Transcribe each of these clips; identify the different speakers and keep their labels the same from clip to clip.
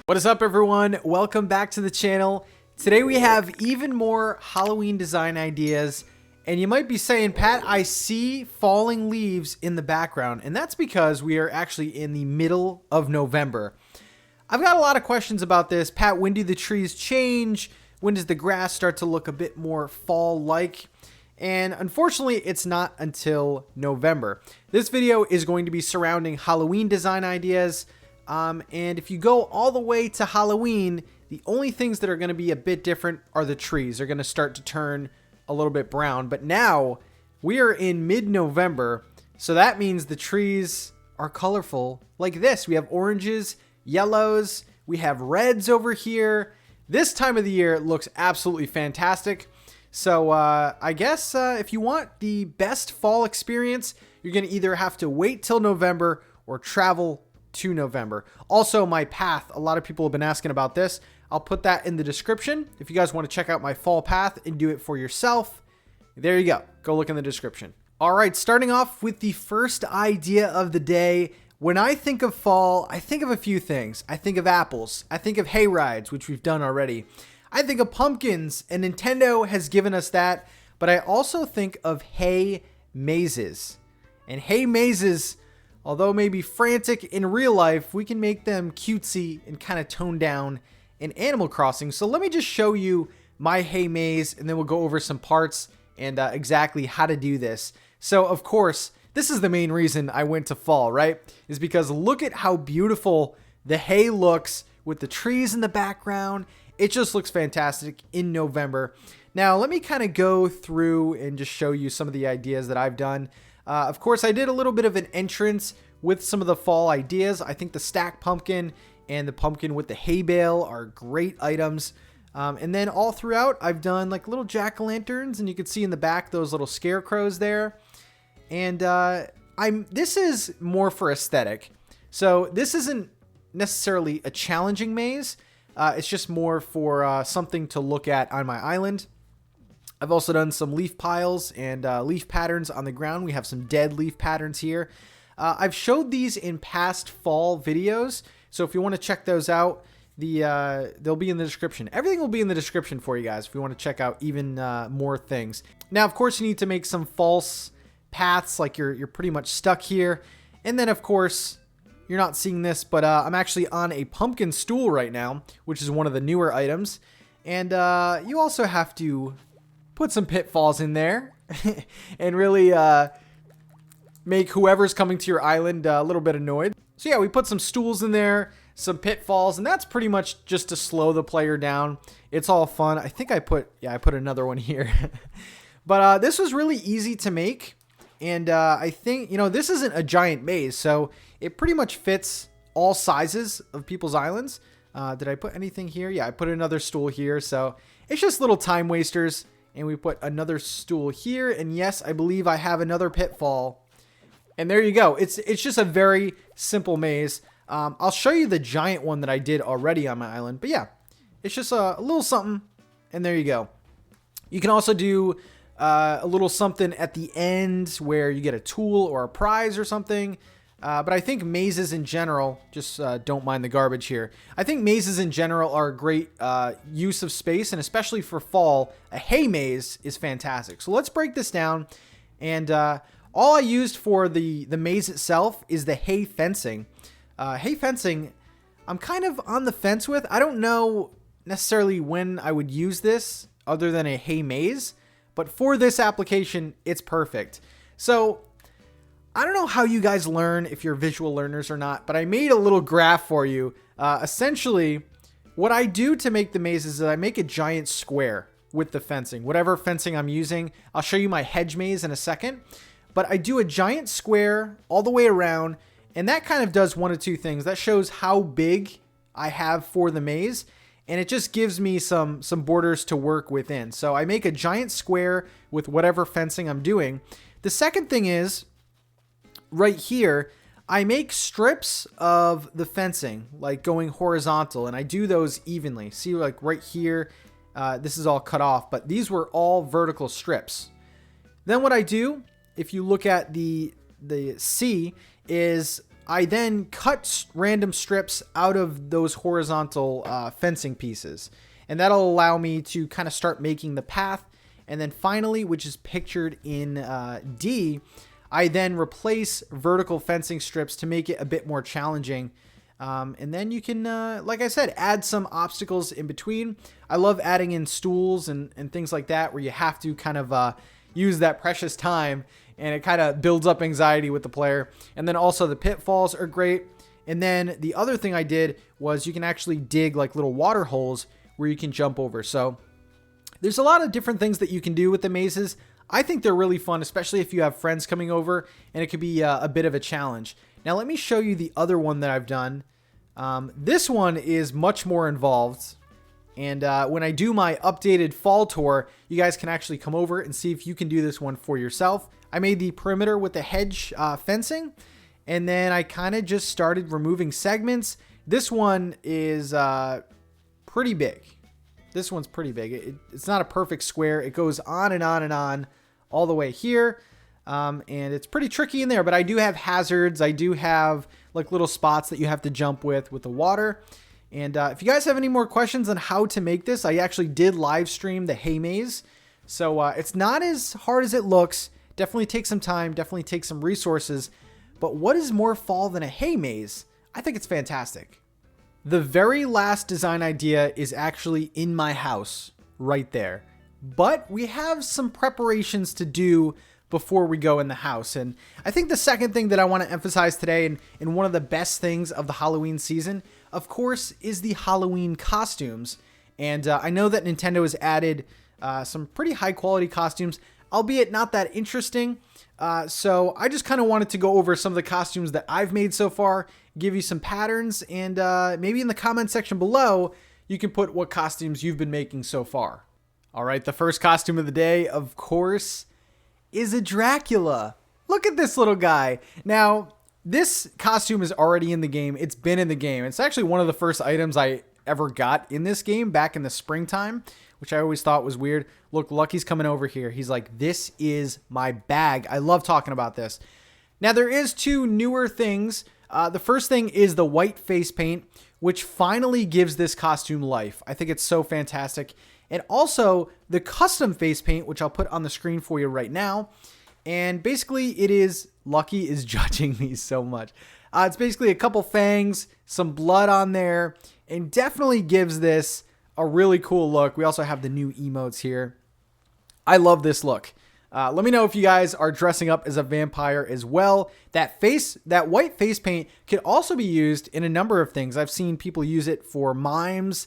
Speaker 1: What is up, everyone? Welcome back to the channel. Today we have even more Halloween design ideas, and you might be saying, Pat, I see falling leaves in the background, and that's because we are actually in the middle of November. I've got a lot of questions about this. Pat, when do the trees change? When does the grass start to look a bit more fall-like? And unfortunately, it's not until November. This video is going to be surrounding Halloween design ideas. And if you go all the way to Halloween, the only things that are going to be a bit different are the trees. They're going to start to turn a little bit brown. But now we are in mid-November, so that means the trees are colorful like this. We have oranges, yellows, we have reds over here. This time of the year looks absolutely fantastic. So I guess if you want the best fall experience, you're going to either have to wait till November or travel to November. Also, my path, a lot of people have been asking about this. I'll put that in the description if you guys want to check out my fall path and do it for yourself. There you go. Go look in the description. All right, starting off with the first idea of the day. When I think of fall, I think of a few things. I think of apples. I think of hay rides, which we've done already. I think of pumpkins, and Nintendo has given us that. But I also think of hay mazes. And hay mazes, although maybe frantic in real life, we can make them cutesy and kind of toned down in Animal Crossing. So let me just show you my hay maze, and then we'll go over some parts and exactly how to do this. So of course, this is the main reason I went to fall, right? Is because look at how beautiful the hay looks with the trees in the background. It just looks fantastic in November. Now let me kind of go through and just show you some of the ideas that I've done. Of course, I did a little bit of an entrance with some of the fall ideas. I think the stack pumpkin and the pumpkin with the hay bale are great items. And then all throughout, I've done like little jack-o'-lanterns, and you can see in the back those little scarecrows there. And this is more for aesthetic. So this isn't necessarily a challenging maze. It's just more for something to look at on my island. I've also done some leaf piles and leaf patterns on the ground. We have some dead leaf patterns here. I've showed these in past fall videos, so if you want to check those out, they'll be in the description. Everything will be in the description for you guys if you want to check out even more things. Now, of course, you need to make some false paths, like you're pretty much stuck here. And then, of course, you're not seeing this, but I'm actually on a pumpkin stool right now, which is one of the newer items. And you also have to put some pitfalls in there and really make whoever's coming to your island a little bit annoyed. So yeah, we put some stools in there, some pitfalls, and that's pretty much just to slow the player down. It's all fun. I think I put another one here. But this was really easy to make. And I think, this isn't a giant maze, so it pretty much fits all sizes of people's islands. Did I put anything here? Yeah, I put another stool here. So it's just little time wasters. And we put another stool here. And yes, I believe I have another pitfall. And there you go. It's just a very simple maze. I'll show you the giant one that I did already on my island. But yeah, it's just a little something. And there you go. You can also do a little something at the end where you get a tool or a prize or something. But I think mazes in general, just don't mind the garbage here. I think mazes in general are a great use of space, and especially for fall, a hay maze is fantastic. So let's break this down. And all I used for the maze itself is the hay fencing. Hay fencing, I'm kind of on the fence with. I don't know necessarily when I would use this other than a hay maze, but for this application, it's perfect. So I don't know how you guys learn, if you're visual learners or not, but I made a little graph for you. Essentially, what I do to make the mazes is I make a giant square with the fencing, whatever fencing I'm using. I'll show you my hedge maze in a second, but I do a giant square all the way around, and that kind of does one of two things. That shows how big I have for the maze, and it just gives me some borders to work within. So I make a giant square with whatever fencing I'm doing. The second thing is, right here, I make strips of the fencing, like going horizontal, and I do those evenly. See, like right here, this is all cut off, but these were all vertical strips. Then what I do, if you look at the C, is I then cut random strips out of those horizontal fencing pieces. And that'll allow me to kind of start making the path. And then finally, which is pictured in D, I then replace vertical fencing strips to make it a bit more challenging. And then you can, like I said, add some obstacles in between. I love adding in stools and things like that where you have to kind of use that precious time, and it kind of builds up anxiety with the player. And then also the pitfalls are great. And then the other thing I did was you can actually dig like little water holes where you can jump over. So there's a lot of different things that you can do with the mazes. I think they're really fun, especially if you have friends coming over, and it could be a bit of a challenge. Now let me show you the other one that I've done. This one is much more involved. And when I do my updated fall tour, you guys can actually come over and see if you can do this one for yourself. I made the perimeter with the hedge fencing, and then I kind of just started removing segments. This one is pretty big. This one's pretty big. It's not a perfect square. It goes on and on and on all the way here. And it's pretty tricky in there, but I do have hazards. I do have like little spots that you have to jump with the water. And if you guys have any more questions on how to make this, I actually did live stream the hay maze. So it's not as hard as it looks. Definitely takes some time, definitely takes some resources. But what is more fall than a hay maze? I think it's fantastic. The very last design idea is actually in my house right there. But we have some preparations to do before we go in the house. And I think the second thing that I want to emphasize today, and one of the best things of the Halloween season, of course, is the Halloween costumes. And I know that Nintendo has added some pretty high quality costumes, albeit not that interesting. So I just kind of wanted to go over some of the costumes that I've made so far, give you some patterns, and maybe in the comment section below, you can put what costumes you've been making so far. All right, the first costume of the day, of course, is a Dracula. Look at this little guy. Now, this costume is already in the game. It's been in the game. It's actually one of the first items I ever got in this game back in the springtime, which I always thought was weird. Look, Lucky's coming over here. He's like, this is my bag. I love talking about this. Now, there is two newer things. The first thing is the white face paint, which finally gives this costume life. I think it's so fantastic. And also the custom face paint, which I'll put on the screen for you right now. And basically it is, Lucky is judging me so much. It's basically a couple fangs, some blood on there, and definitely gives this a really cool look. We also have the new emotes here. I love this look. Let me know if you guys are dressing up as a vampire as well. That white face paint can also be used in a number of things. I've seen people use it for mimes,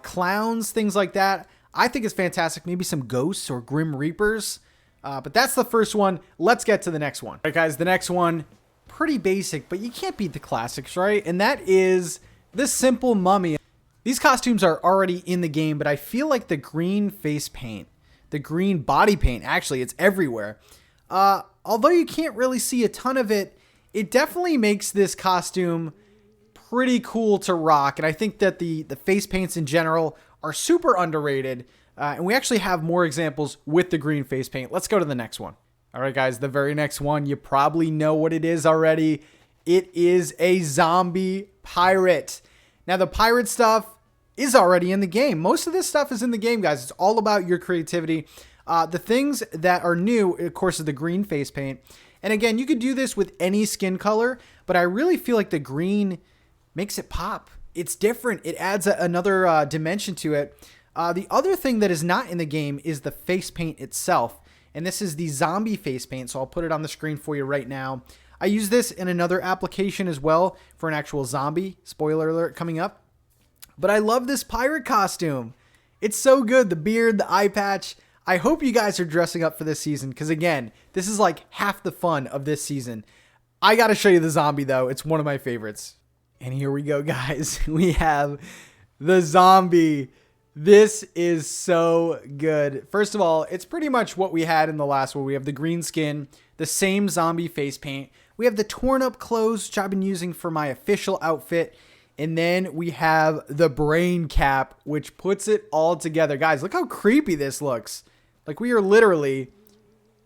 Speaker 1: clowns, things like that. I think it's fantastic. Maybe some ghosts or grim reapers. But that's the first one. Let's get to the next one. All right, guys, the next one, pretty basic, but you can't beat the classics, right? And that is the simple mummy. These costumes are already in the game, but I feel like the green face paint, the green body paint, actually, it's everywhere. Although you can't really see a ton of it, it definitely makes this costume pretty cool to rock. And I think that the face paints in general are super underrated. And we actually have more examples with the green face paint. Let's go to the next one. All right, guys, the very next one, you probably know what it is already. It is a zombie pirate. Now, the pirate stuff is already in the game. Most of this stuff is in the game, guys. It's all about your creativity. The things that are new, of course, is the green face paint. And again, you could do this with any skin color, but I really feel like the green makes it pop. It's different. It adds another dimension to it. The other thing that is not in the game is the face paint itself. And this is the zombie face paint. So I'll put it on the screen for you right now. I use this in another application as well for an actual zombie. Spoiler alert coming up. But I love this pirate costume. It's so good. The beard, the eye patch. I hope you guys are dressing up for this season. Because again, this is like half the fun of this season. I got to show you the zombie though. It's one of my favorites. And here we go, guys. We have the zombie. This is so good. First of all, it's pretty much what we had in the last one. We have the green skin, the same zombie face paint. We have the torn up clothes, which I've been using for my official outfit. And then we have the brain cap, which puts it all together. Guys, look how creepy this looks. Like we are literally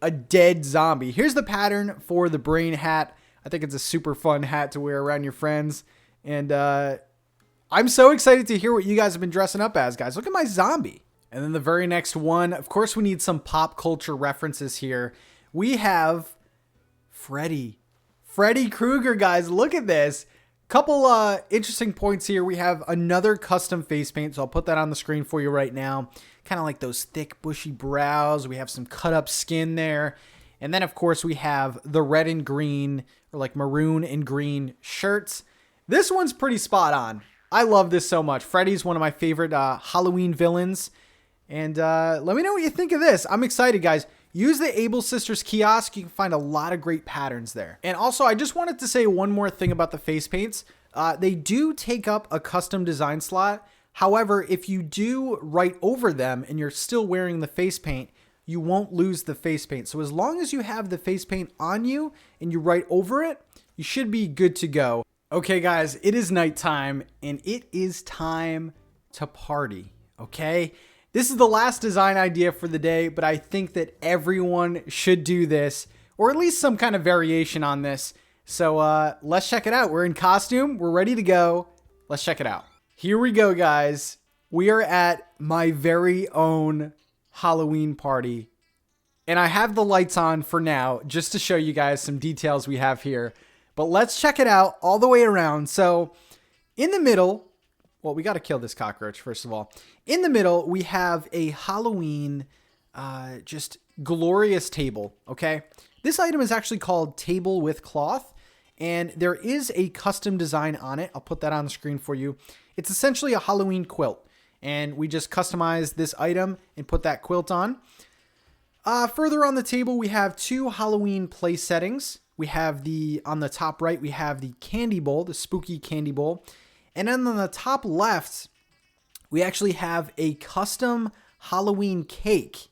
Speaker 1: a dead zombie. Here's the pattern for the brain hat. I think it's a super fun hat to wear around your friends. And I'm so excited to hear what you guys have been dressing up as, guys. Look at my zombie. And then the very next one, of course, we need some pop culture references here. We have Freddy Krueger, guys. Look at this. Couple interesting points here. We have another custom face paint, so I'll put that on the screen for you right now. Kind of like those thick, bushy brows. We have some cut up skin there. And then, of course, we have the red and green, or like maroon and green shirts. This one's pretty spot on. I love this so much. Freddy's one of my favorite Halloween villains. And let me know what you think of this. I'm excited, guys. Use the Able Sisters kiosk. You can find a lot of great patterns there. And also, I just wanted to say one more thing about the face paints. They do take up a custom design slot. However, if you do write over them and you're still wearing the face paint, you won't lose the face paint. So as long as you have the face paint on you and you write over it, you should be good to go. Okay, guys, it is nighttime and it is time to party, okay? This is the last design idea for the day, but I think that everyone should do this, or at least some kind of variation on this. So let's check it out. We're in costume. We're ready to go. Let's check it out. Here we go, guys. We are at my very own Halloween party. And I have the lights on for now, just to show you guys some details we have here. But let's check it out all the way around. So in the middle, well, we got to kill this cockroach, first of all. In the middle, we have a Halloween, just glorious table, okay? This item is actually called Table with Cloth, and there is a custom design on it. I'll put that on the screen for you. It's essentially a Halloween quilt, and we just customize this item and put that quilt on. Further on the table, we have two Halloween place settings. We have on the top right, we have the candy bowl, the spooky candy bowl. And then on the top left, we actually have a custom Halloween cake.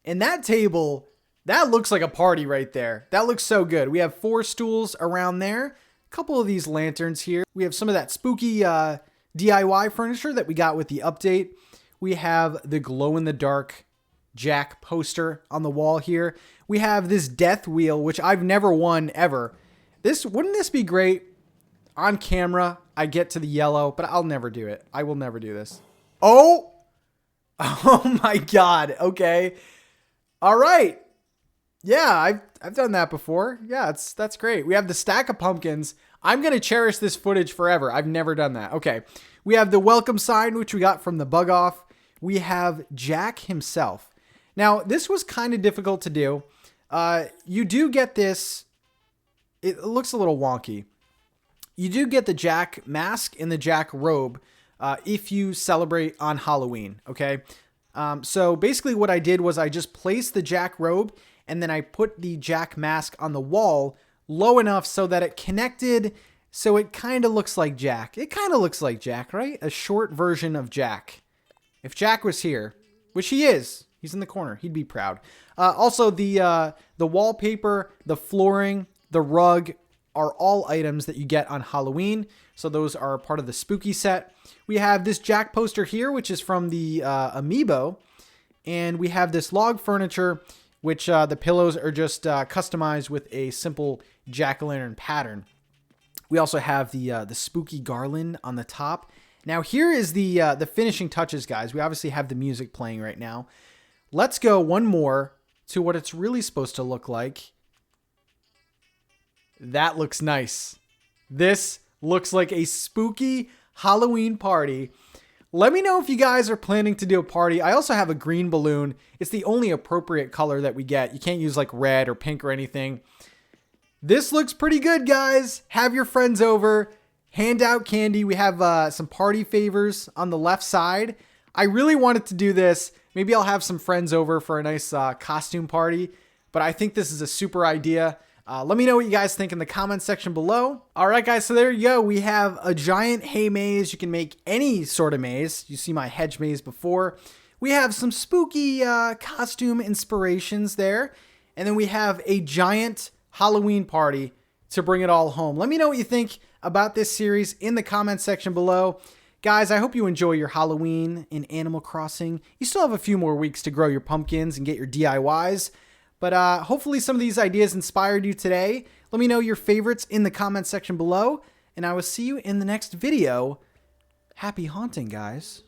Speaker 1: And that table, that looks like a party right there. That looks so good. We have 4 stools around there. A couple of these lanterns here. We have some of that spooky DIY furniture that we got with the update. We have the glow-in-the-dark Jack poster on the wall here. We have this death wheel, which I've never won ever. Wouldn't this be great? On camera, I get to the yellow, but I'll never do it. I will never do this. Oh! Oh my God. Okay. All right. Yeah, I've done that before. Yeah, that's great. We have the stack of pumpkins. I'm going to cherish this footage forever. I've never done that. Okay. We have the welcome sign, which we got from the Bug Off. We have Jack himself. Now, this was kind of difficult to do. You do get this. It looks a little wonky. You do get the Jack mask and the Jack robe if you celebrate on Halloween, okay? So basically what I did was I just placed the Jack robe and then I put the Jack mask on the wall low enough so that it connected, so it kind of looks like Jack. It kind of looks like Jack, right? A short version of Jack. If Jack was here, which he is, he's in the corner, he'd be proud. Also, the wallpaper, the flooring, the rug are all items that you get on Halloween. So those are part of the spooky set. We have this Jack poster here, which is from the Amiibo. And we have this log furniture, which the pillows are just customized with a simple jack-o'-lantern pattern. We also have the spooky garland on the top. Now here is the finishing touches, guys. We obviously have the music playing right now. Let's go one more to what it's really supposed to look like. That looks nice. This looks like a spooky Halloween party. Let me know if you guys are planning to do a party. I also have a green balloon. It's the only appropriate color that we get. You can't use like red or pink or anything. This looks pretty good, guys. Have your friends over. Hand out candy. We have some party favors on the left side. I really wanted to do this. Maybe I'll have some friends over for a nice costume party. But I think this is a super idea. Let me know what you guys think in the comments section below. All right, guys, so there you go. We have a giant hay maze. You can make any sort of maze. You see my hedge maze before. We have some spooky costume inspirations there. And then we have a giant Halloween party to bring it all home. Let me know what you think about this series in the comments section below. Guys, I hope you enjoy your Halloween in Animal Crossing. You still have a few more weeks to grow your pumpkins and get your DIYs. But hopefully some of these ideas inspired you today. Let me know your favorites in the comments section below, and I will see you in the next video. Happy haunting, guys.